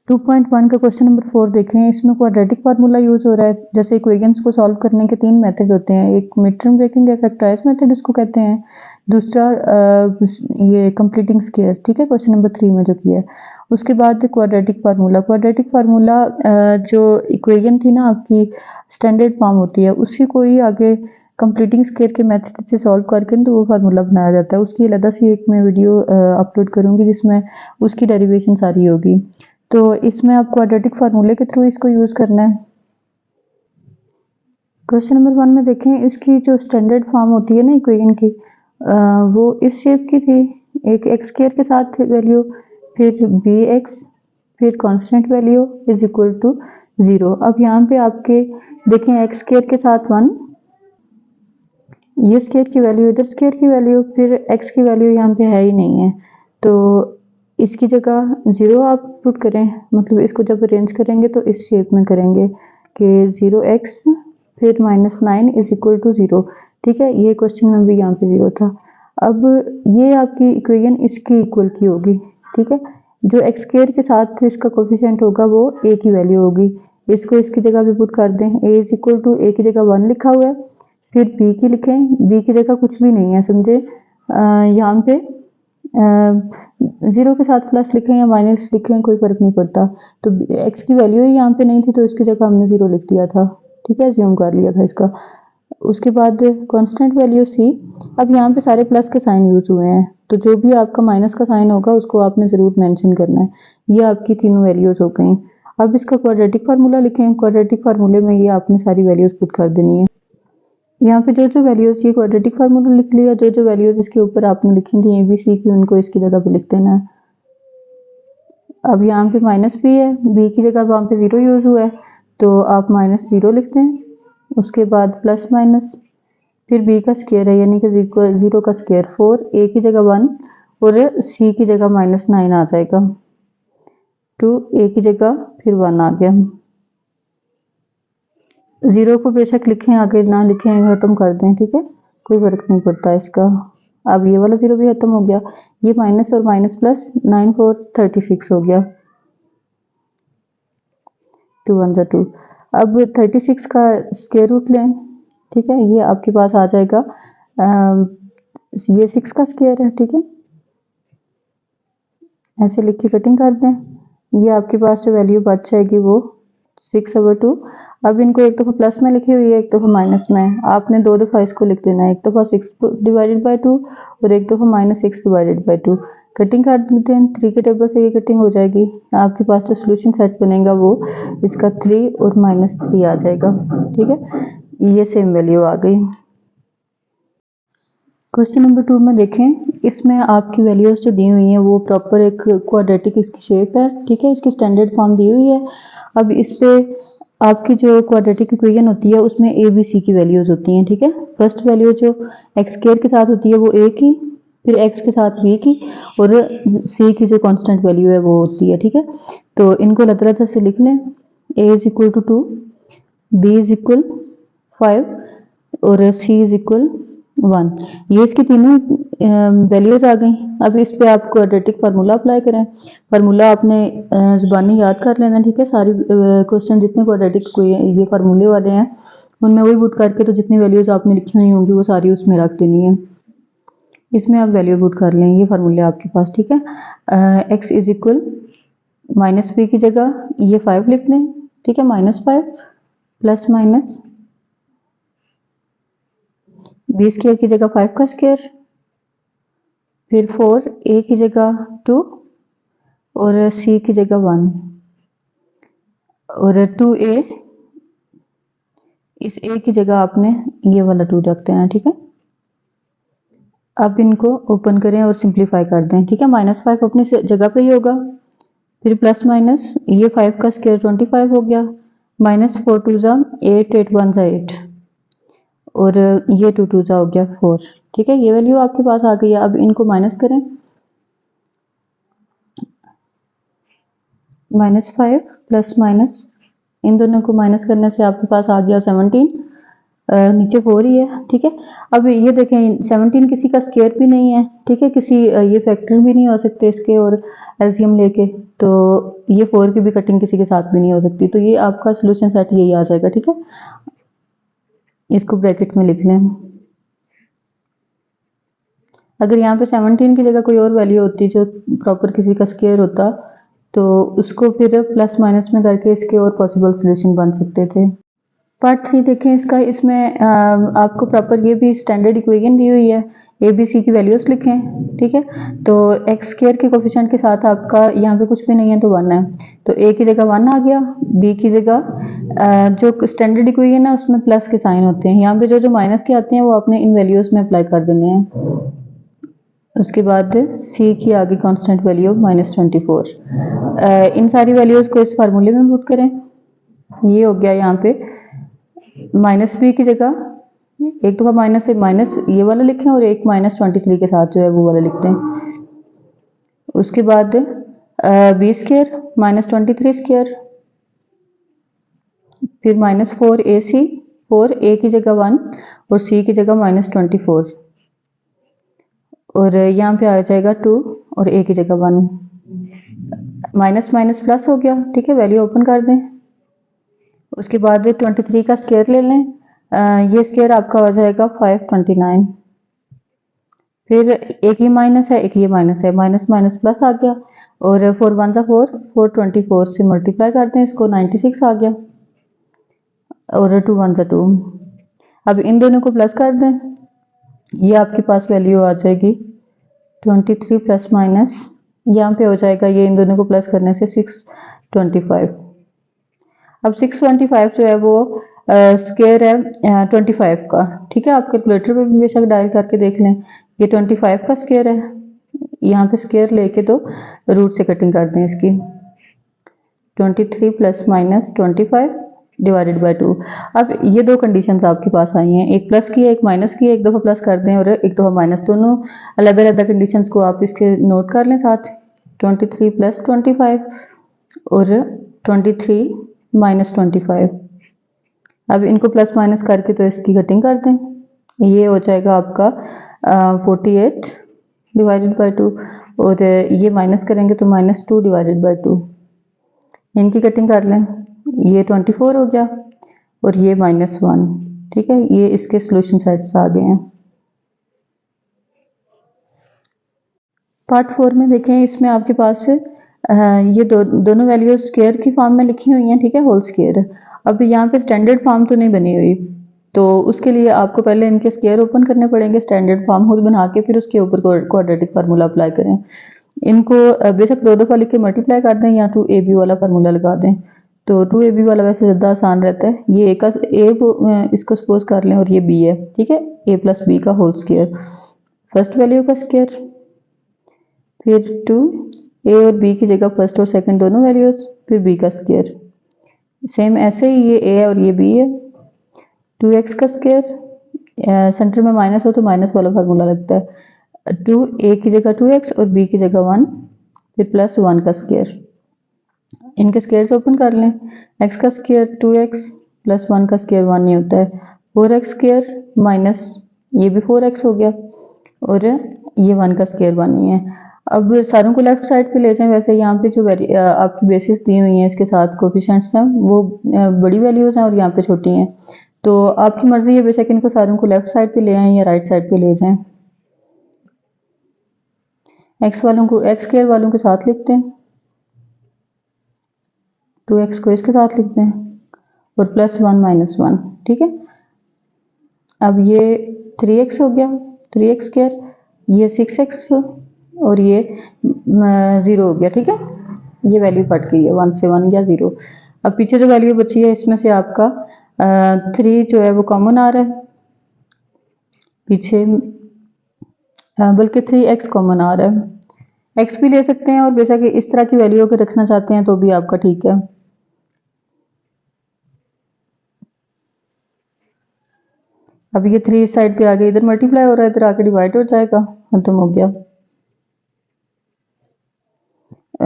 2.1 का question number 4 देखें। इसमें क्वाड्रेटिक फार्मूला यूज हो रहा है। जैसे इक्वेशंस को सॉल्व करने के 3 मेथड होते हैं। एक मिड टर्म ब्रेकिंग या फैक्टराइज मेथड इसको कहते हैं, दूसरा ये कंप्लीटिंग स्क्वायर, ठीक है, क्वेश्चन नंबर 3 में जो किया है। उसके बाद क्वाड्रेटिक फार्मूला। क्वाड्रेटिक फार्मूला जो इक्वेशन थी ना आपकी स्टैंडर्ड फॉर्म होती है, उसकी कोई आगे कंप्लीटिंग स्क्वायर के मेथड से सॉल्व करके तो वो फार्मूला बनाया जाता है। उसकी अलग से एक मैं वीडियो अपलोड करूंगी जिसमें उसकी डेरिवेशन सारी होगी। तो इसमें आप क्वाड्रेटिक फार्मूले के थ्रू इसको यूज करना है। क्वेश्चन नंबर 1 में देखें, इसकी जो स्टैंडर्ड फॉर्म होती है ना इक्वेशन की, वो इस शेप की थी। एक एक्स स्क्वायर के साथ वैल्यू, फिर बी एक्स, फिर constant value is equal to 0। अब यहाँ पे आपके देखें एक्स स्क्वायर के साथ 1, ये स्क्वायर की वैल्यू, इधर स्क्वायर की वैल्यू, फिर एक्स की वैल्यू यहाँ पे है ही नहीं है, तो इसकी जगह 0 आप पुट करें। मतलब इसको जब अरेंज करेंगे तो इस शेप में करेंगे कि 0x फिर -9 इज इक्वल टू 0, ठीक है। ये क्वेश्चन में भी यहाँ पे 0 था। अब ये आपकी इक्वेशन इसकी इक्वल की होगी, ठीक है। जो एक्स स्क्वायर के साथ इसका कोफिशिएंट होगा वो a की वैल्यू होगी। इसको इसकी जगह पे पुट कर दें। a is equal to a की जगह 1 लिखा हुआ है, फिर b की लिखें, b की जगह कुछ भी नहीं है समझे। यहाँ पे 0 के साथ प्लस लिखें या माइनस लिखें कोई फर्क नहीं पड़ता। तो x की वैल्यू ही यहाँ पे नहीं थी तो इसकी जगह हमने 0 लिख दिया था, ठीक है, ज्यूम कर लिया था इसका। उसके बाद कांस्टेंट वैल्यू c। अब यहाँ पे सारे प्लस के साइन यूज हुए हैं, तो जो भी आपका माइनस का साइन होगा उसको आपने जरूर मेंशन करना है। ये आपकी तीनों वैल्यूज हो गई। अब इसका क्वाड्रेटिक फार्मूला लिखें। क्वाड्रेटिक फार्मूले में ये आपने सारी वैल्यूज पुट कर देनी है। यहाँ पे जो जो वैल्यूज ये क्वाड्रेटिक फार्मूला लिख लिया, जो जो वैल्यूज इसके ऊपर आपने लिखी थी ABC की, उनको इसकी जगह पे लिख देना है। अब यहाँ पे माइनस b है, b की जगह वहाँ पे 0 यूज हुआ है तो आप -0 लिखते हैं। उसके बाद प्लस माइनस, फिर b का स्क्वायर है यानी कि 0 का स्क्वायर 4, a की जगह 1 और c की जगह -9 आ जाएगा, 2 a की जगह फिर 1 आ गया। 0 को बेशक लिखें आगे ना लिखें खत्म कर दें, ठीक है, कोई फर्क नहीं पड़ता इसका। अब ये वाला 0 भी खत्म हो गया। ये माइनस और माइनस प्लस 9 4 36 हो गया, 2 1 2। अब 36 का स्क्वायर रूट लें, ठीक है, ये आपके पास आ जाएगा ये 6 का स्क्वायर है, ठीक है। ऐसे लिख के कटिंग कर दें। ये आपके पास जो वैल्यू बच जाएगी वो 6/2। अब इनको एक दफ़ा प्लस में लिखी हुई है, एक दफ़ा माइनस में। आपने 2 दफ़ा इसको लिख देना है, एक दफ़ा 6/2 और एक दफ़ा -6/2। कटिंग कर देते हैं। 3 के टेबल से ये कटिंग हो जाएगी। आपके पास जो सोल्यूशन सेट बनेगा वो इसका 3 और -3 आ जाएगा, ठीक है। ये सेम वैल्यू आ गई। क्वेश्चन नंबर 2 में देखें, इसमें आपकी वैल्यूज जो दी हुई हैं वो प्रॉपर एक क्वाड्रेटिक इसकी शेप है, ठीक है, इसकी स्टैंडर्ड फॉर्म दी हुई है। अब इस पे आपकी जो क्वाड्रेटिक इक्वेशन होती है उसमें a b c की वैल्यूज होती हैं, ठीक है। फर्स्ट वैल्यू जो एक्स स्क्वायर के साथ होती है वो a की, फिर x के साथ b की और c की जो कांस्टेंट वैल्यू है वो होती है, ठीक है। तो इनको अलग अलग से लिख लें। a is equal to 2, b is equal 5 और c इज इक्वल 1। ये इसकी तीनों वैल्यूज आ गई। अब इस पे आप क्वाड्रेटिक फार्मूला अप्लाई करें। फार्मूला आपने जुबानी याद कर लेना, ठीक है। सारी क्वेश्चन जितने क्वाड्रेटिक कोई ये फार्मूले वाले हैं उनमें वही पुट करके तो जितनी वैल्यूज आपने लिखी हुई होंगी वो सारी उसमें रख देनी है। इसमें आप वैल्यू पुट कर लें, ये फार्मूले आपके पास, ठीक है। एक्स इज इक्वल -b की जगह ये 5 लिख दें, ठीक है, -5 प्लस माइनस b स्क्वायर की जगह 5 का स्क्वायर, फिर 4 a की जगह 2 और c की जगह 1 और 2a, इस a की जगह आपने ये वाला 2 रख देना, ठीक है। अब इनको ओपन करें और सिंप्लीफाई कर दें, ठीक है। -5 अपनी जगह पे ही होगा, फिर प्लस माइनस ये 5 का स्क्वायर 25 हो गया, -4 2 जा 8 8 1 जा 8 और ये 2 2 जा हो गया 4, ठीक है। ये वैल्यू आपके पास आ गई है। अब इनको माइनस करें, -5 प्लस माइनस इन दोनों को माइनस करने से आपके पास आ गया 17 नीचे 4 ही है, ठीक है। अब ये देखें 17 किसी का स्क्वायर भी नहीं है, ठीक है, किसी ये फैक्टर भी नहीं हो सकते इसके और एलसीएम लेके, तो ये 4 की भी कटिंग किसी के साथ भी नहीं हो सकती, तो ये आपका सोल्यूशन सेट यही आ जाएगा, ठीक है। इसको ब्रैकेट में लिख लें। अगर यहाँ पे 17 की जगह कोई और वैल्यू होती जो प्रॉपर किसी का स्क्वायर होता, तो उसको फिर प्लस माइनस में करके इसके और पॉसिबल सोल्यूशन बन सकते थे। पार्ट 3 देखें इसका, इसमें आपको प्रॉपर ये भी स्टैंडर्ड इक्वेशन दी हुई है, ए बी सी की वैल्यूज लिखें, ठीक है। तो एक्स स्क्वायर के कोफिशिएंट के साथ आपका यहाँ पे कुछ भी नहीं है तो 1 है, तो ए की जगह 1 आ गया, बी की जगह जो स्टैंडर्ड इक्वेशन है उसमें प्लस के साइन होते हैं, यहाँ पे जो जो माइनस के आते हैं वो आपने इन वैल्यूज में अप्लाई कर देने हैं। उसके बाद सी की आगे कांस्टेंट वैल्यू -24, इन सारी वैल्यूज को इस फार्मूले में पुट करें। ये हो गया यहाँ पे माइनस बी की जगह एक दफ़ा माइनस से माइनस ये वाला लिखें और एक -23 के साथ जो है वो वाला लिखते हैं। उसके बाद बी स्क्वायर -23 स्क्वायर, फिर -4 ए सी, 4 ए की जगह 1 और सी की जगह -24, और यहाँ पे आ जाएगा 2 और ए की जगह 1, माइनस माइनस प्लस हो गया, ठीक है। वैल्यू ओपन कर दें। उसके बाद 23 का स्क्वायर ले लें, ये स्क्वायर आपका हो जाएगा 529, फिर एक ये माइनस है एक ये माइनस है, माइनस माइनस प्लस आ गया, और 4 1 जा 4, 424 से मल्टीप्लाई करते हैं इसको, 96 आ गया, और 2 1 जा 2। अब इन दोनों को प्लस कर दें, ये आपके पास वैल्यू आ जाएगी 23 प्लस माइनस, यहाँ पे हो जाएगा ये इन दोनों को प्लस करने से 625। अब 625 जो है वो स्क्वायर है 25 का, ठीक है। आप कैलकुलेटर पे भी बेशक डायल करके देख लें, ये 25 का स्क्वायर है, यहाँ पे स्क्वायर लेके तो रूट से कटिंग कर दें इसकी, 23 प्लस माइनस 25 डिवाइडेड बाय 2। अब ये दो कंडीशंस आपके पास आई हैं, एक प्लस की है एक माइनस की है, एक दफ़ा प्लस कर दें और एक दफ़ा माइनस, दोनों अलग अलग कंडीशंस को आप इसके नोट कर लें साथ, 23 प्लस 25 और 23 माइनस 25। अब इनको प्लस माइनस करके तो इसकी कटिंग कर दें, ये हो जाएगा आपका 48 डिवाइडेड बाय 2, और ये माइनस करेंगे तो -2 डिवाइडेड बाय 2, इनकी कटिंग कर लें, ये 24 हो गया और ये -1, ठीक है। ये इसके सोल्यूशन सेट्स आ गए हैं। पार्ट 4 में देखें, इसमें आपके पास ये दोनों वैल्यूज स्क्वायर की फॉर्म में लिखी हुई हैं, ठीक है, होल स्क्वायर। अब यहाँ पे स्टैंडर्ड फॉर्म तो नहीं बनी हुई, तो उसके लिए आपको पहले इनके स्क्वायर ओपन करने पड़ेंगे, स्टैंडर्ड फॉर्म खुद बना के फिर उसके ऊपर क्वाड्रेटिक फार्मूला अप्लाई करें। इनको बेशक 2 दफ़ा लिख के मल्टीप्लाई कर दें या 2ab वाला फार्मूला लगा दें, तो 2ab वाला वैसे ज़्यादा आसान रहता है। ये इसको सपोज कर लें और ये b है, ठीक है, a प्लस बी का होल स्क्वायर, फर्स्ट वैल्यू का स्क्वायर, फिर 2 ए और बी की जगह फर्स्ट और सेकंड दोनों वैल्यूज, फिर बी का स्क्वायर, सेम ऐसे ही ये ए और ये बी है, 2x का स्क्वायर, सेंटर में माइनस हो तो माइनस वाला फार्मूला लगता है, 2 ए की जगह 2x और बी की जगह 1, फिर प्लस 1 का स्क्वायर, इनके स्क्वायर्स ओपन कर लें, x का स्क्वायर 2x प्लस 1 का स्क्वायर 1 नहीं होता है, 4x स्क्वायर माइनस ये भी 4x हो गया, और ये 1 का स्क्वायर 1 नहीं है। अब सारों को लेफ्ट साइड पे ले जाएं, वैसे यहाँ पे जो आपकी बेसिस दी हुई हैं इसके साथ कोफिशिएंट्स हैं वो बड़ी वैल्यूज हैं और यहाँ पे छोटी हैं, तो आपकी मर्जी है, बेशक इनको सारों को लेफ्ट साइड पे ले आएं या राइट साइड पे ले जाएं। एक्स वालों को एक्स स्क्वायर वालों के साथ लिखते हैं, 2x को इसके साथ लिखते हैं और प्लस 1 माइनस 1, ठीक है। अब ये 3x हो गया, 3x स्क्वायर, ये 6x और ये 0 हो गया, ठीक है। ये वैल्यू कट गई है, 1 से 1 या 0। अब पीछे जो वैल्यू बची है इसमें से आपका 3 जो है वो कॉमन आ रहा है पीछे, बल्कि 3x कॉमन आ रहा है, x भी ले सकते हैं और बेशक इस तरह की वैल्यू अगर रखना चाहते हैं तो भी आपका ठीक है। अब ये 3 इस साइड पे आगे इधर मल्टीप्लाई हो रहा है, इधर आके डिवाइड हो जाएगा, खत्म हो गया।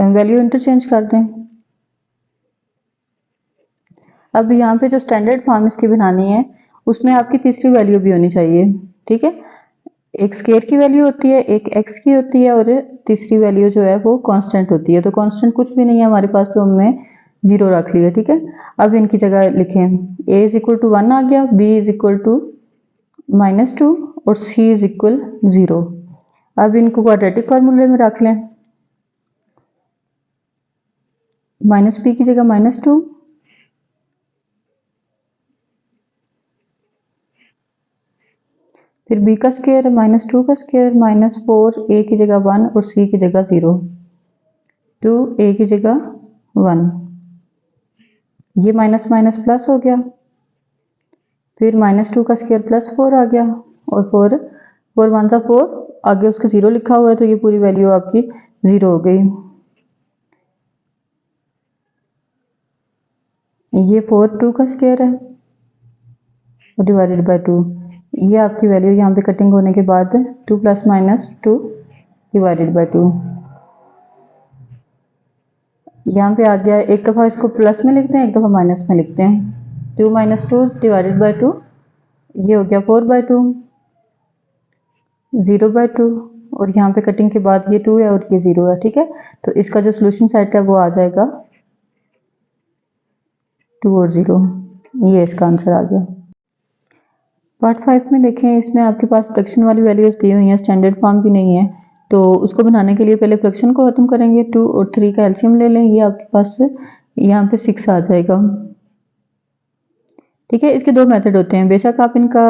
वैल्यू इंटरचेंज कर दें। अब यहाँ पे जो स्टैंडर्ड फॉर्म इसकी बनानी है उसमें आपकी तीसरी वैल्यू भी होनी चाहिए, ठीक है। एक स्केयर की वैल्यू होती है, एक एक्स की होती है और तीसरी वैल्यू जो है वो कांस्टेंट होती है। तो कांस्टेंट कुछ भी नहीं है हमारे पास, तो हमने 0 रख लिया, ठीक है। अब इनकी जगह लिखें, a इज इक्वल टू 1 आ गया, b इज इक्वल टू -2 और c इज इक्वल 0। अब इनको क्वाड्रेटिक फार्मूले में रख लें, -b की जगह -2, फिर b का स्क्वायर -2 का स्क्वायर -4, a की जगह 1 और c की जगह 0, 2 a की जगह 1, ये माइनस माइनस प्लस हो गया, फिर -2 का स्क्वायर +4 आ गया और 4 1 सा 4, आगे उसका 0 लिखा हुआ है तो ये पूरी वैल्यू आपकी 0 हो गई। ये 4 2 का स्क्वायर है और डिवाइडेड बाय 2, ये आपकी वैल्यू यहाँ पे कटिंग होने के बाद 2 ± 2 डिवाइडेड बाय 2, यहाँ पे आ गया। एक दफ़ा इसको प्लस में लिखते हैं, एक दफ़ा माइनस में लिखते हैं। 2 − 2 डिवाइडेड बाय 2, ये हो गया 4/2, 0/2 और यहाँ पे कटिंग के बाद ये 2 है और ये 0 है, ठीक है। तो इसका जो सोल्यूशन सेट है वो आ जाएगा 2 और 0, ये इसका आंसर आ गया। पार्ट 5 में देखें, इसमें आपके पास फ्रैक्शन वाली वैल्यूज दी हुई हैं, स्टैंडर्ड फॉर्म भी नहीं है, तो उसको बनाने के लिए पहले फ्रैक्शन को खत्म करेंगे। 2 और 3 का एलसीएम ले लें, ये आपके पास यहाँ पे 6 आ जाएगा, ठीक है। इसके दो मेथड होते हैं, बेशक आप इनका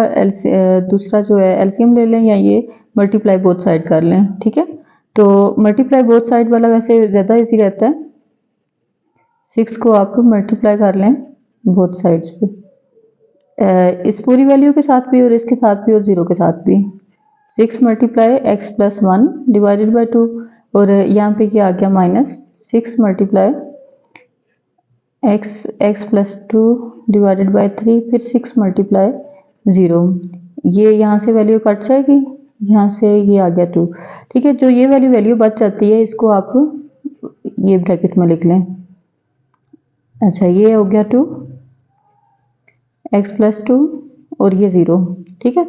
दूसरा जो है एलसीएम ले लें या ये मल्टीप्लाई बोथ साइड कर लें, ठीक है। तो मल्टीप्लाई बोथ साइड वाला वैसे ज़्यादा इजी रहता है, 6 को आप मल्टीप्लाई कर लें बोथ साइड्स पे, इस पूरी वैल्यू के साथ भी और इसके साथ भी और 0 के साथ भी। 6 मल्टीप्लाई x + 1 डिवाइडेड बाय 2 और यहाँ पे क्या आ गया -6 मल्टीप्लाई x + 2 डिवाइडेड बाय 3, फिर 6 मल्टीप्लाई 0, ये यहाँ से वैल्यू कट जाएगी, यहाँ से ये आ गया 2, ठीक है। जो ये वाली वैल्यू बच जाती है इसको आप ये ब्रैकेट में लिख लें। अच्छा, ये हो गया 2 x + 2 और ये 0, ठीक है।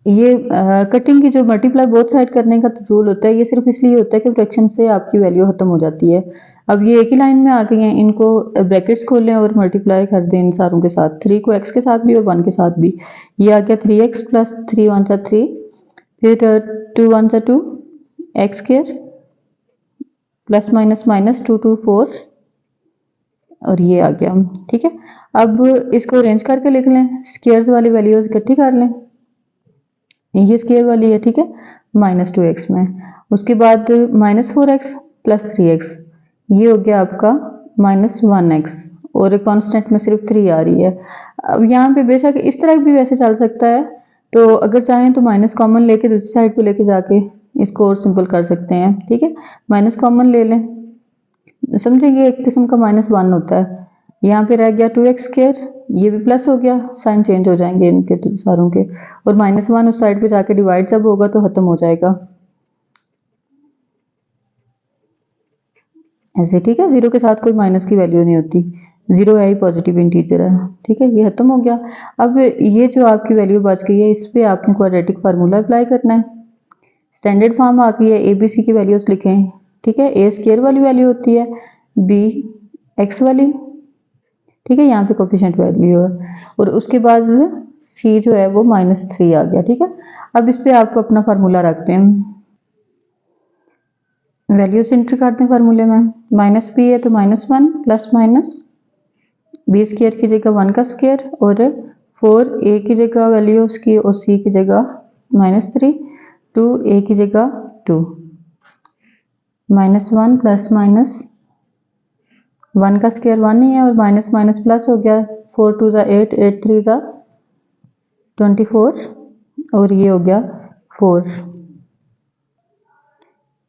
ये कटिंग की जो मल्टीप्लाई बोथ साइड करने का रूल होता है, ये सिर्फ इसलिए होता है कि फ्रैक्शन से आपकी वैल्यू खत्म हो जाती है। अब ये एक ही लाइन में आ गई हैं, इनको ब्रैकेट्स खोल लें और मल्टीप्लाई कर दें इन सारों के साथ, 3 को x के साथ भी और 1 के साथ भी। ये आ गया 3x + 3 1 सा 3, फिर 2 1 सा 2 x² प्लस माइनस 2 2 4 और ये आ गया, ठीक है। अब इसको अरेंज करके लिख लें, स्क्वायर्स वाली वैल्यूज इकट्ठी कर लें, ये स्क्वायर वाली है, ठीक है, -2x में, उसके बाद -4x + 3x, ये हो गया आपका -1x और कांस्टेंट में सिर्फ 3 आ रही है। अब यहाँ पे बेशक इस तरह भी वैसे चल सकता है, तो अगर चाहें तो माइनस कॉमन लेके दूसरी साइड पे लेके जाके इसको और सिंपल कर सकते हैं, ठीक है। माइनस कॉमन ले लें, समझे ये एक किस्म का -1 होता है। यहाँ पे रह गया 2x², ये भी प्लस हो गया, साइन चेंज हो जाएंगे इनके तो सारों के, और -1 उस साइड पे जाके डिवाइड जब होगा तो खत्म हो जाएगा ऐसे, ठीक है। 0 के साथ कोई माइनस की वैल्यू नहीं होती, 0 है ही, पॉजिटिव इंटीजर है, ठीक है। ये खत्म हो गया। अब ये जो आपकी वैल्यू बच गई है, इस पर आपने क्वाड्रेटिक फार्मूला अप्लाई करना है। स्टैंडर्ड फॉर्म आ गई है, ABC की वैल्यूज लिखें, ठीक है। A स्क्वायर वाली वैल्यू होती है, B x वाली, ठीक है, यहाँ पे कोफिशिएंट वैल्यू है, और उसके बाद C जो है वो -3 आ गया, ठीक है। अब इस पे आपको अपना फार्मूला रखते हैं, वैल्यूज एंट्री करते हैं फार्मूले में, -b है तो -1 प्लस माइनस b² की जगह 1 का स्क्वायर और 4 a की जगह वैल्यू उसकी और c की जगह -3, 2 a की जगह 2, -1 प्लस माइनस 1 का स्क्वायर 1 ही है और माइनस माइनस प्लस हो गया, 4 2 = 8, 8 3 = 24 और ये हो गया 4।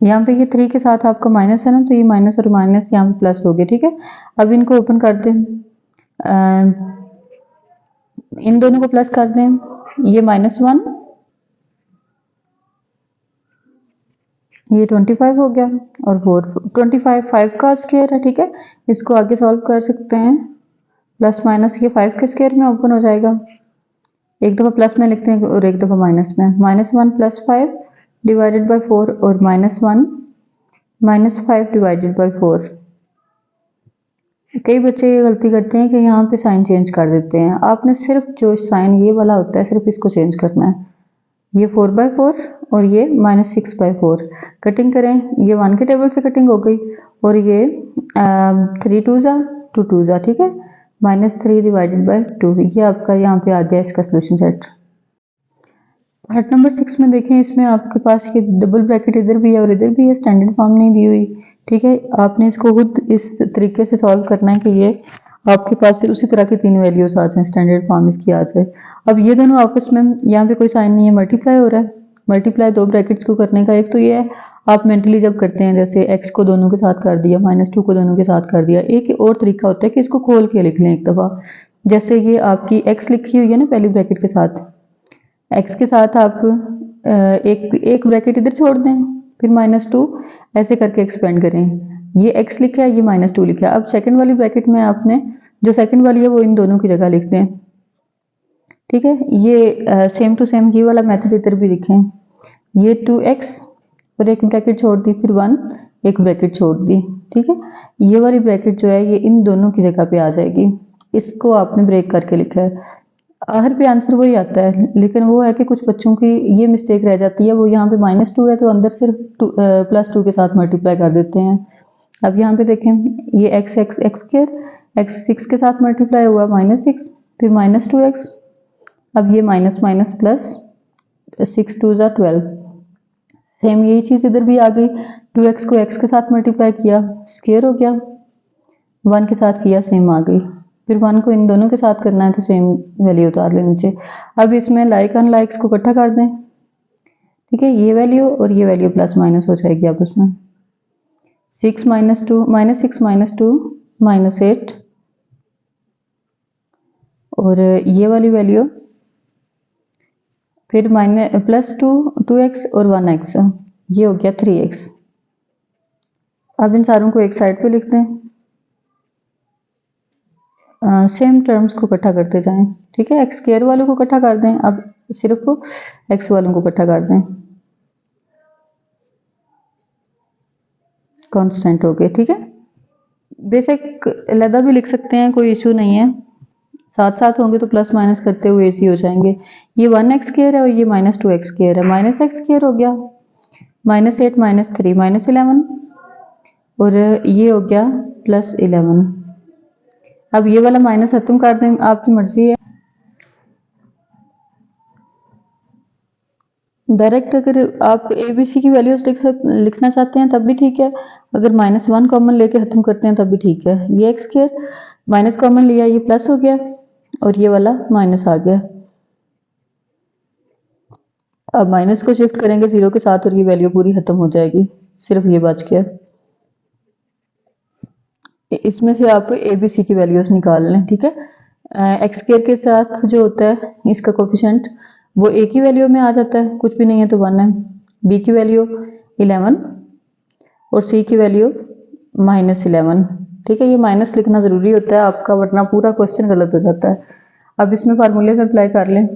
यहाँ पे ये 3 के साथ आपका माइनस है ना, तो ये माइनस और माइनस यहाँ पे प्लस हो गया, ठीक है। अब इनको ओपन कर दें, इन दोनों को प्लस कर दें, ये -1, ये 25 हो गया और 4 25 5 का स्क्वायर है, ठीक है। इसको आगे सॉल्व कर सकते हैं, प्लस माइनस ये 5 के स्क्वायर में ओपन हो जाएगा, एक दफ़ा प्लस में लिखते हैं और एक दफ़ा माइनस में। -1 + 5 डिवाइडेड बाय 4 और -1 - 5 डिवाइडेड बाय 4। कई बच्चे ये गलती करते हैं कि यहाँ पे साइन चेंज कर देते हैं। आपने सिर्फ जो साइन ये वाला होता है सिर्फ इसको चेंज करना है। ये 4/4 और ये -6/4। कटिंग करें, ये 1 के टेबल से कटिंग हो गई और ये 3 2 जा 2 2 जा, ठीक है। -3 डिवाइडेड बाय 2, ये आपका यहाँ पे आ गया इसका सोल्यूशन सेट। पार्ट नंबर 6 में देखें, इसमें आपके पास ये डबल ब्रैकेट इधर भी है और इधर भी है, स्टैंडर्ड फॉर्म नहीं दी हुई, ठीक है। आपने इसको खुद इस तरीके से सॉल्व करना है कि ये आपके पास उसी तरह की 3 वैल्यूज आ जाए, स्टैंडर्ड फॉर्म इसकी आ जाए। अब ये दोनों आपस में, यहाँ पे कोई साइन नहीं है, मल्टीप्लाई हो रहा है। मल्टीप्लाई 2 ब्रैकेट्स को करने का एक तो ये है, आप मेंटली जब करते हैं जैसे x को दोनों के साथ कर दिया, -2 को दोनों के साथ कर दिया। एक और तरीका होता है कि इसको खोल के लिख लें एक दफ़ा। जैसे ये आपकी x लिखी हुई है ना पहली ब्रैकेट के साथ, x के साथ आप एक ब्रैकेट इधर छोड़ दें, फिर -2 ऐसे करके एक्सपेंड करें। ये x लिखा है, ये -2 लिखा है। अब सेकंड वाली ब्रैकेट में आपने जो सेकंड वाली है वो इन दोनों की जगह लिख दें, ठीक है। ये सेम टू सेम ये वाला मेथड इधर भी लिखें। ये 2x और एक ब्रैकेट छोड़ दी, फिर 1 एक ब्रैकेट छोड़ दी, ठीक है। ये वाली ब्रैकेट जो है ये इन दोनों की जगह पे आ जाएगी। इसको आपने ब्रेक करके लिखा है। हर पे आंसर वही आता है, लेकिन वो है कि कुछ बच्चों की ये मिस्टेक रह जाती है, वो यहाँ पे -2 है तो अंदर सिर्फ +2 के साथ मल्टीप्लाई कर देते हैं। अब यहाँ पे देखें, ये x स्क्वायर, x 6 के साथ मल्टीप्लाई हुआ -6, फिर -2x। अब ये माइनस माइनस प्लस 6 2 ज़ा 12। सेम यही चीज़ इधर भी आ गई। 2x को x के साथ मल्टीप्लाई किया, स्क्वायर हो गया। 1 के साथ किया, सेम आ गई। फिर 1 को इन दोनों के साथ करना है तो सेम वैल्यू उतार लें नीचे। अब इसमें लाइक अनलाइक्स को इकट्ठा कर दें, ठीक है। ये वैल्यू और ये वैल्यू प्लस माइनस हो जाएगी आपस में। 6 - 2 -6 - 2 -8 और ये वाली वैल्यू फिर +2 2x और 1x, ये हो गया 3x। अब इन सारों को एक साइड पे लिख दें, सेम टर्म्स को इकट्ठा करते जाएं, ठीक है। एक्स स्क्वायर वालों को इकट्ठा कर दें, अब सिर्फ एक्स वालों को इकट्ठा कर दें, कांस्टेंट हो गए, ठीक है। बेसिक अलहदा भी लिख सकते हैं, कोई इशू नहीं है। साथ साथ होंगे तो प्लस माइनस करते हुए इजी हो जाएंगे। ये 1x स्क्वायर है और ये -2x स्क्वायर है, -x स्क्वायर हो गया, -8 -3 -11 और ये हो गया +11। अब ये वाला माइनस खत्म कर दें, आपकी मर्जी है। डायरेक्ट अगर आप ABC की वैल्यूज लिखना चाहते हैं तब भी ठीक है, अगर -1 कॉमन लेके खत्म करते हैं तब भी ठीक है। ये x स्क्वायर माइनस कॉमन लिया, ये प्लस हो गया और ये वाला माइनस आ गया। अब माइनस को शिफ्ट करेंगे 0 के साथ और ये वैल्यू पूरी खत्म हो जाएगी, सिर्फ ये बच गया। इसमें से आप ABC की वैल्यूज निकाल लें, ठीक है। एक्स स्क्वायर के साथ जो होता है इसका कोफिशिएंट वो A की वैल्यू में आ जाता है, कुछ भी नहीं है तो 1 है। B की वैल्यू 11 और C की वैल्यू -11, ठीक है। ये माइनस लिखना ज़रूरी होता है आपका, वरना पूरा क्वेश्चन गलत हो जाता है। अब इसमें फार्मूले में अप्लाई कर लें,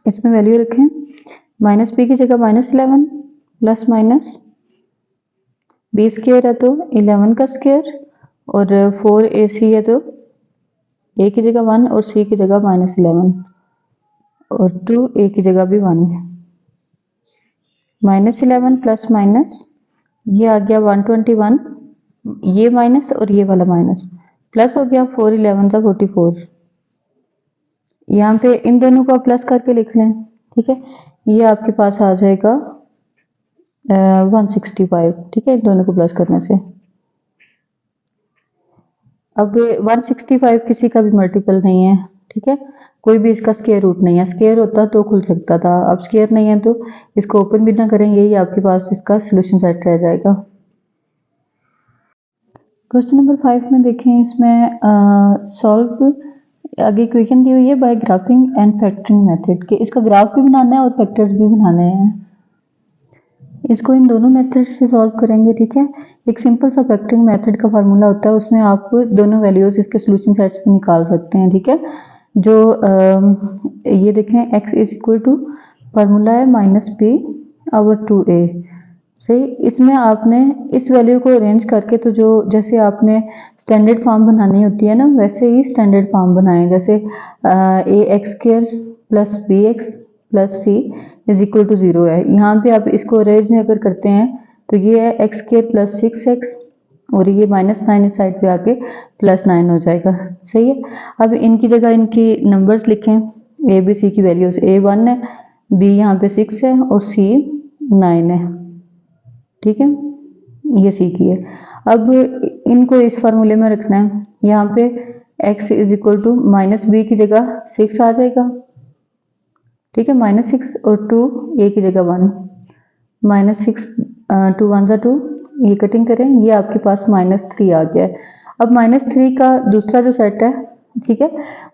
इसमें वैल्यू रखें, -b की जगह -11 प्लस माइनस b स्क्वायर है तो 11 का स्क्वायर और 4ac है तो a की जगह 1 और c की जगह -11 और 2a की जगह भी 1 है। -11 प्लस माइनस ये आ गया 121, ये माइनस और ये वाला माइनस, प्लस हो गया 4 11 सा 44। यहाँ पे इन दोनों को प्लस करके लिख लें, ठीक है। ये आपके पास आ जाएगा 165, ठीक है, इन दोनों को प्लस करने से। अब 165 किसी का भी मल्टीपल नहीं है, ठीक है, कोई भी इसका स्क्वायर रूट नहीं है। स्क्वायर होता तो खुल सकता था, अब स्क्वायर नहीं है तो इसको ओपन भी ना करें, यही आपके पास इसका सोल्यूशन सेट रह जाएगा। क्वेश्चन नंबर 5 में देखें, इसमें सॉल्व आगे इक्वेशन दी हुई है by graphing and factoring method के, इसका ग्राफ भी बनाना है और फैक्टर्स भी बनाने हैं। इसको इन दोनों मेथड से सॉल्व करेंगे, ठीक है। एक सिंपल सा फैक्टरिंग मेथड का फार्मूला होता है, उसमें आप दोनों वैल्यूज इसके सोल्यूशन सेट्स भी निकाल सकते हैं, ठीक है। जो ये देखें x is equal to formula है -b/2a। सही, इसमें आपने इस वैल्यू को अरेंज करके, तो जो जैसे आपने स्टैंडर्ड फॉर्म बनानी होती है ना, वैसे ही स्टैंडर्ड फॉर्म बनाएं। जैसे ax² plus bx plus c is equal to 0 है। यहाँ पे आप इसको अरेंज अगर करते हैं तो ये है x² प्लस 6x और ये -9 इस साइड पे आके +9 हो जाएगा। सही है। अब इनकी जगह इनकी नंबर्स लिखें। a b c की वैल्यूज a 1 है, b यहाँ पे 6 है और c 9 है। ठीक है, ये सी की है। अब इनको इस फार्मूले में रखना है। यहाँ पे x is equal to -b की जगह 6 आ जाएगा। ठीक है, -6 और 2 a की जगह 1, -6 2 1 जा 2, ये कटिंग करें, ये आपके पास -3 आ गया है। अब -3 का दूसरा जो सेट है, ठीक है,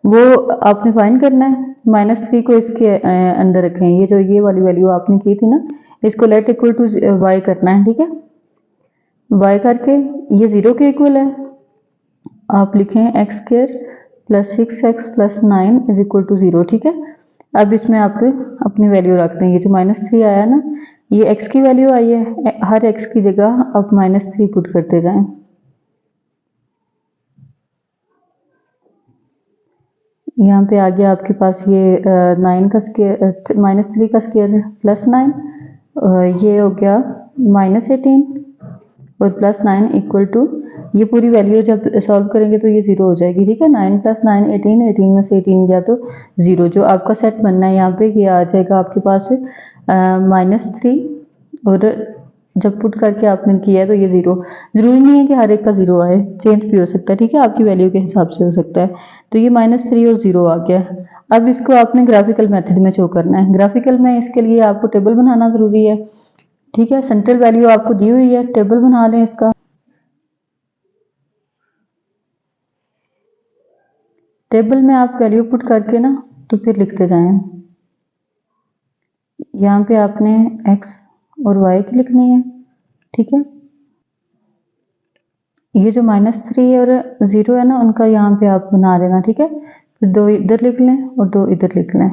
वो आपने फाइंड करना है। -3 को इसके अंदर रखें। ये जो ये वाली वैल्यू आपने की थी ना, इसको लेट इक्वल टू y करना है। ठीक है, y करके ये 0 के इक्वल है। आप लिखें x² plus 6x plus 9 is equal to 0। ठीक है, अब इसमें आप अपनी वैल्यू रख दें। ये जो -3 आया ना, ये x की वैल्यू आई है। हर x की जगह आप -3 पुट करते जाएं। यहाँ पे आ गया आपके पास ये 9 का स्क्वायर, -3 का स्क्वायर प्लस 9, ये हो गया -18 और प्लस 9 इक्वल टू, ये पूरी वैल्यू जब सॉल्व करेंगे तो ये 0 हो जाएगी। ठीक है, 9 प्लस 9 18, 18 में से 18 गया तो 0। जो आपका सेट बनना है यहाँ पे, ये आ जाएगा आपके पास -3 और जब पुट करके आपने किया है तो ये 0। जरूरी नहीं है कि हर एक का 0 आए, चेंज भी हो सकता है। ठीक है, आपकी वैल्यू के हिसाब से हो सकता है। तो ये -3 और 0 आ गया। अब इसको आपने ग्राफिकल मेथड में शो करना है। ग्राफिकल में इसके लिए आपको टेबल बनाना जरूरी है। ठीक है, सेंट्रल वैल्यू आपको दी हुई है, टेबल बना लें इसका। टेबल में आप वैल्यू पुट करके ना तो फिर लिखते जाएं। यहाँ पे आपने x और y की लिखनी है। ठीक है, ये जो -3 और 0 है ना, उनका यहाँ पे आप बना लेना। ठीक है, फिर 2 इधर लिख लें और 2 इधर लिख लें।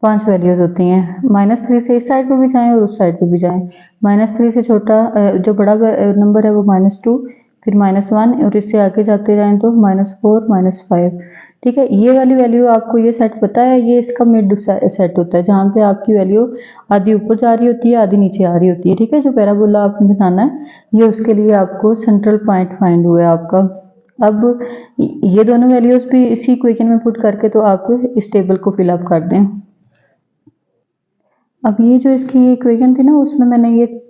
5 वैल्यूज होती हैं। -3 से इस साइड पे भी जाएं और उस साइड पे भी जाएं। -3 से छोटा जो बड़ा नंबर है वो -2, फिर -1 और इससे आगे जाते जाएं तो -4 -5। ठीक है, ये वाली वैल्यू आपको ये सेट पता है, ये इसका मिड सेट होता है, जहाँ पे आपकी वैल्यू आधी ऊपर जा रही होती है, आधी नीचे आ रही होती है। ठीक है, जो पैराबोला आपने बनाना है, ये उसके लिए आपको सेंट्रल पॉइंट फाइंड हुआ है आपका। अब ये दोनों वैल्यूज भी इसी इक्वेशन में पुट करके तो आप इस टेबल को फिलअप कर दें। अब ये जो इसकी इक्वेशन थी ना, उसमें मैंने ये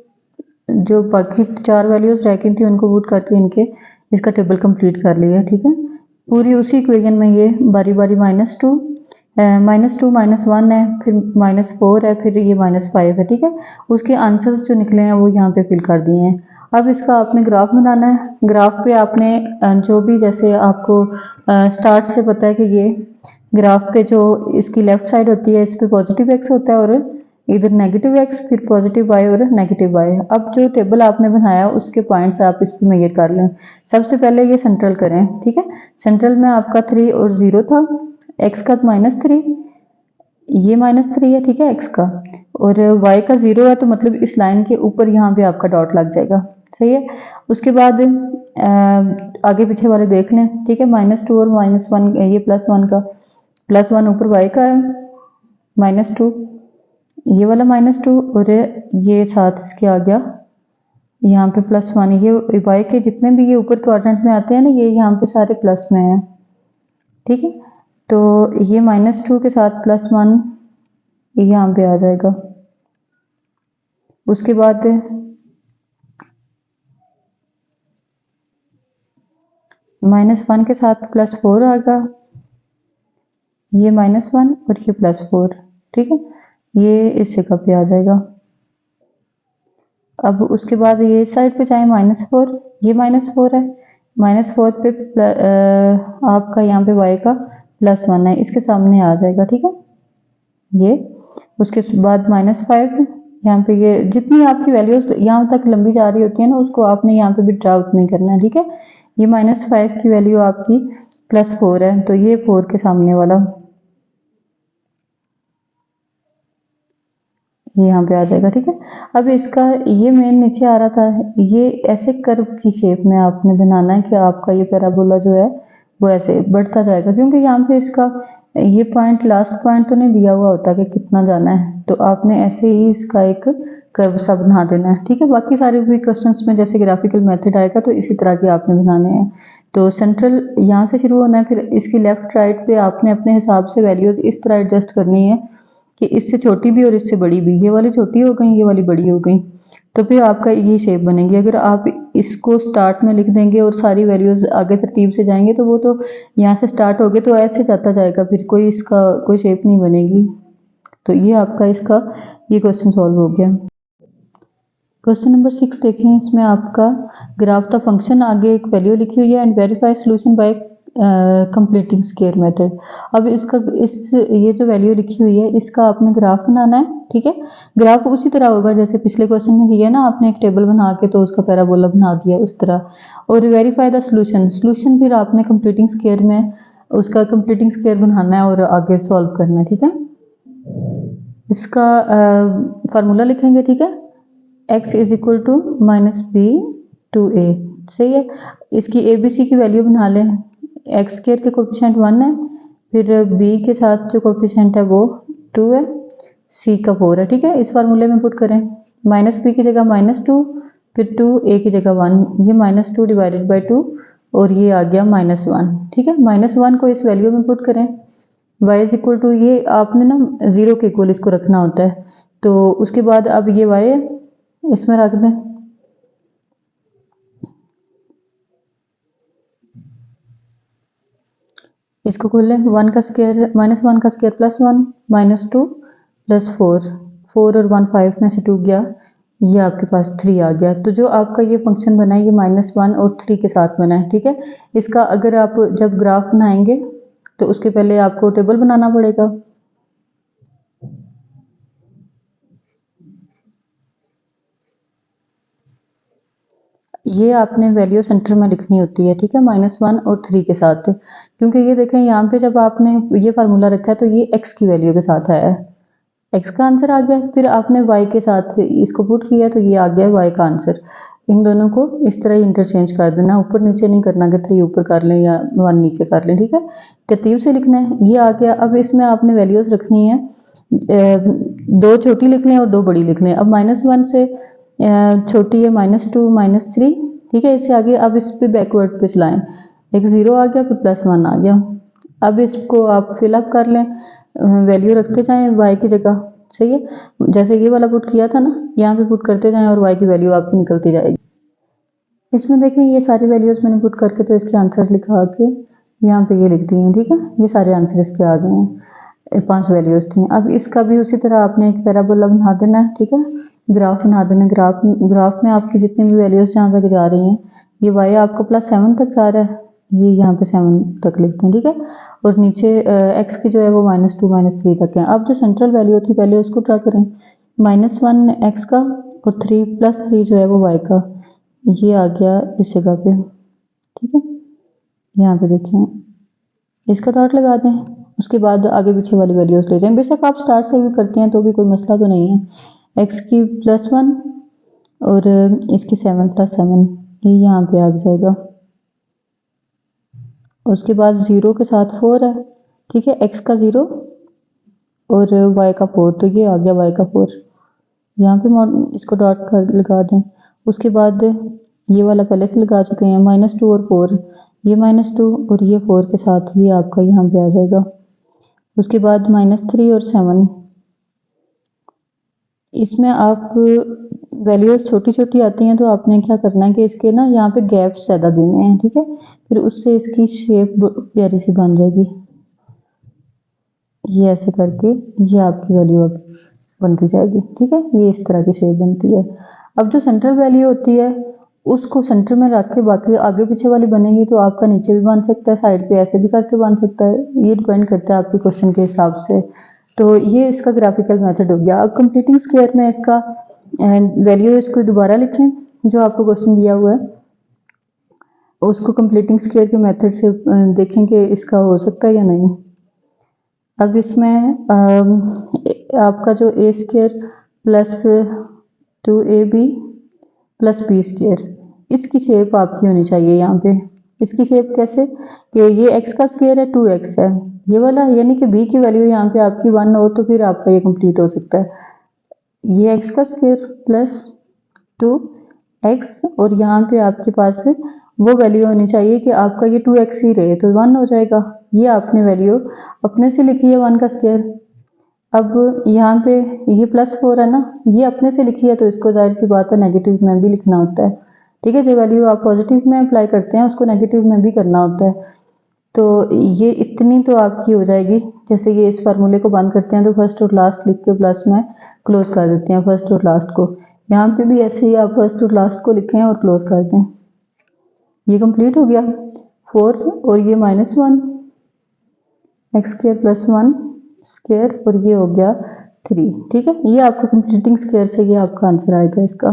जो बाकी 4 वैल्यूज रह गई थी उनको पुट करके इनके इसका टेबल कंप्लीट कर लिया। ठीक है, पूरी उसी इक्वेशन में ये बारी बारी -2 -1 है, फिर -4 है, फिर ये -5 है। ठीक है, उसके आंसर्स जो निकले हैं वो यहाँ पे फिल कर दिए हैं। अब इसका आपने ग्राफ बनाना है। ग्राफ पे आपने जो भी, जैसे आपको स्टार्ट से पता है कि ये ग्राफ पे जो इसकी लेफ्ट साइड होती है, इस पे पॉजिटिव x होता है और इधर नेगेटिव x, फिर पॉजिटिव y और नेगेटिव y। अब जो टेबल आपने बनाया उसके पॉइंट्स आप इस पे मेजर कर लें। सबसे पहले ये सेंट्रल करें। ठीक है, सेंट्रल में आपका 3 और 0 था, x का -3, ये -3 है। ठीक है, x का, और y का 0 है, तो मतलब इस लाइन के ऊपर यहाँ पे आपका डॉट लग जाएगा। सही है, उसके बाद आगे पीछे वाले देख लें। ठीक है, -2 और -1, ये +1 का, +1 ऊपर y का है, -2 ये वाला -2 और ये साथ इसके आ गया यहाँ पे +1। ये y के जितने भी ये ऊपर क्वाड्रेंट में आते हैं ना, ये यहाँ पे सारे प्लस में हैं। ठीक है, तो ये -2 के साथ +1 यहाँ पे आ जाएगा। उसके बाद -1 के साथ +4 आएगा, ये -1 और ये +4। ठीक है, ये इस जगह पे आ जाएगा। अब उसके बाद ये इस साइड पे जाए, -4, ये -4 है, -4 पे आपका यहाँ पे y का +1 है, इसके सामने आ जाएगा। ठीक है, ये उसके बाद -5, यहाँ पे ये जितनी आपकी वैल्यूज यहाँ तक लंबी जा रही होती है ना, उसको आपने यहाँ पे भी ड्रा उतना ही करना है। ठीक है, ये -5 की वैल्यू आपकी +4 है, तो ये 4 के सामने वाला ये यहाँ पे आ जाएगा। ठीक है, अब इसका ये मेन नीचे आ रहा था, ये ऐसे कर्व की शेप में आपने बनाना है कि आपका ये पैराबोला जो है वो ऐसे बढ़ता जाएगा, क्योंकि यहाँ पे इसका ये पॉइंट लास्ट पॉइंट तो नहीं दिया हुआ होता कि कितना जाना है, तो आपने ऐसे ही इसका एक कर्व सा बना देना है। ठीक है, बाकी सारे भी क्वेश्चंस में जैसे ग्राफिकल मेथड आएगा तो इसी तरह के आपने बनाने हैं। तो सेंट्रल यहाँ से शुरू होना है, फिर इसकी लेफ्ट राइट पे आपने अपने हिसाब से वैल्यूज इस तरह एडजस्ट करनी है कि इससे छोटी भी और इससे बड़ी भी, ये वाली छोटी हो गई, ये वाली बड़ी हो गई, तो फिर आपका ये शेप बनेगी। अगर आप इसको स्टार्ट में लिख देंगे और सारी वैल्यूज आगे तरतीब से जाएंगे तो वो तो यहाँ से स्टार्ट हो गए तो ऐसे जाता जाएगा, फिर कोई इसका कोई शेप नहीं बनेगी। तो ये आपका इसका ये क्वेश्चन सॉल्व हो गया। क्वेश्चन नंबर 6 देखें, इसमें आपका ग्राफ द फंक्शन, आगे एक वैल्यू लिखी हुई है, and verify solution bye completing square method. अब इसका ये जो वैल्यू लिखी हुई है इसका आपने ग्राफ बनाना है। ठीक है, ग्राफ उसी तरह होगा जैसे पिछले क्वेश्चन में किया ना, आपने एक टेबल बना के तो उसका पैराबोला बना दिया उस तरह। और वेरीफाई द सोल्यूशन फिर आपने कंप्लीटिंग स्क्वायर में उसका कंप्लीटिंग स्क्वायर बनाना है और आगे सॉल्व करना है। ठीक है, इसका फार्मूला लिखेंगे। ठीक है, x is equal to -b two a, सही है। इसकी ABC की वैल्यू बना लें, एक्स स्क्वायर के कोफिशिएंट 1 है, फिर b के साथ जो कोफिशिएंट है वो 2 है, c का 4 है। ठीक है, इस फार्मूले में पुट करें, -b की जगह -2, फिर 2, a की जगह 1, ये -2 डिवाइडेड बाई 2 और ये आ गया -1। ठीक है, -1 को इस वैल्यू में पुट करें, y इज इक्वल टू, ये आपने ना 0 के इक्वल इसको रखना होता है, तो उसके बाद अब ये y है इसमें रख दें, इसको खोल लें, 1 का स्क्वायर -1 का स्क्वायर +1 -2 +4, 4 और 1 5 में से 2 गया, ये आपके पास 3 आ गया। तो जो आपका ये फंक्शन बना है ये -1 और 3 के साथ बना है। ठीक है, इसका अगर आप जब ग्राफ बनाएंगे तो उसके पहले आपको टेबल बनाना पड़ेगा। ये आपने वैल्यू सेंटर में लिखनी होती है। ठीक है, -1 और 3 के साथ, क्योंकि ये देखें यहाँ पे जब आपने ये फार्मूला रखा है तो ये x की वैल्यू के साथ आया है, x का आंसर आ गया, फिर आपने y के साथ इसको पुट किया तो ये आ गया y का आंसर। इन दोनों को इस तरह ही इंटरचेंज कर देना, ऊपर नीचे नहीं करना कि 3 ऊपर कर लें या 1 नीचे कर लें। ठीक है, तरतीब से लिखना है, ये आ गया। अब इसमें आपने वैल्यूज रखनी है, 2 छोटी लिख लें और 2 बड़ी लिख लें। अब -1 से छोटी है -2 -3। ठीक है, इससे आगे अब इस पे बैकवर्ड पे चलाएं, एक 0 आ गया, फिर +1 आ गया। अब इसको आप फिलअप कर लें, वैल्यू रखते जाएं y की जगह, सही है, जैसे ये वाला पुट किया था ना, यहाँ पे पुट करते जाएं और y की वैल्यू आपकी निकलती जाएगी। इसमें देखें ये सारी वैल्यूज मैंने पुट करके तो इसके आंसर लिखा के यहाँ पे ये लिख दिए हैं। ठीक है, ये सारे आंसर इसके आ गए हैं, 5 वैल्यूज थी। अब इसका भी उसी तरह आपने एक पैराबोला बना देना है। ठीक है, ग्राफ बना देना, ग्राफ में आपकी जितनी भी वैल्यूज जहाँ तक जा रही हैं, ये y आपको +7 तक जा रहा है, ये यहाँ पे 7 तक लिखते हैं। ठीक है, और नीचे x की जो है वो -2 -3 तक है। अब जो सेंट्रल वैल्यू थी पहले उसको ट्रा करें, -1 x का और 3 +3 जो है वो y का, ये आ गया इस जगह पे। ठीक है, यहाँ पे देखें, इसका डॉट लगा दें, उसके बाद आगे पीछे वाली वैल्यूज ले जाएं। बेशक आप स्टार्ट से भी करते हैं तो भी कोई मसला तो नहीं है। x की +1 और इसकी 7 +7, ये यहाँ पे आ जाएगा, और उसके बाद 0 के साथ 4 है। ठीक है, x का 0 और y का 4, तो ये आ गया y का 4, यहाँ पे इसको डॉट कर लगा दें। उसके बाद ये वाला पहले से लगा चुके हैं, -2 और 4, ये -2 और ये 4 के साथ ये आपका यहाँ पे आ जाएगा। उसके बाद -3 और 7, इसमें आप वैल्यूज छोटी छोटी आती हैं तो आपने क्या करना है कि इसके ना यहाँ पे गैप्स ज़्यादा देने हैं। ठीक है, फिर उससे इसकी शेप प्यारी सी बन जाएगी, ये ऐसे करके ये आपकी वैल्यू अब बनती जाएगी। ठीक है, ये इस तरह की शेप बनती है। अब जो सेंट्रल वैल्यू होती है उसको सेंटर में रख के बाकी आगे पीछे वाली बनेगी, तो आपका नीचे भी बन सकता है, साइड पे ऐसे भी करके बन सकता है, ये डिपेंड करता है आपके क्वेश्चन के हिसाब से। तो ये इसका ग्राफिकल मेथड हो गया। अब कंप्लीटिंग स्क्वायर में इसका वैल्यू इसको दोबारा लिखें जो आपको क्वेश्चन दिया हुआ है, उसको कंप्लीटिंग स्क्वायर के मेथड से देखें कि इसका हो सकता है या नहीं। अब इसमें आपका जो a square plus 2ab plus b square, इसकी शेप आपकी होनी चाहिए यहाँ पे। इसकी शेप कैसे कि ये x का स्क्वायर है, 2x है ये वाला, यानी कि b की वैल्यू यहाँ पे आपकी 1 हो तो फिर आपका ये कंप्लीट हो सकता है। ये x का स्क्वायर प्लस 2x और यहाँ पे आपके पास वो वैल्यू होनी चाहिए कि आपका ये 2x ही रहे तो 1 हो जाएगा। ये आपने वैल्यू अपने से लिखी है 1 का स्क्वायर। अब यहाँ पे ये +4 है ना, ये अपने से लिखी है तो इसको जाहिर सी बात है नेगेटिव में भी लिखना होता है। ठीक है, जो वैल्यू आप पॉजिटिव में अप्लाई करते हैं उसको नेगेटिव में भी करना होता है। तो ये इतनी तो आपकी हो जाएगी। जैसे ये इस फार्मूले को बंद करते हैं तो फर्स्ट और लास्ट लिख के प्लस में क्लोज कर देते हैं फर्स्ट और लास्ट को। यहाँ पे भी ऐसे ही आप फर्स्ट और लास्ट को लिखें और क्लोज कर दें। ये कंप्लीट हो गया 4 और ये -1 x स्क्वायर प्लस 1 स्क्वायर और ये हो गया 3। ठीक है, ये आपका कंप्लीटिंग स्क्वायर से ये आपका आंसर आएगा इसका।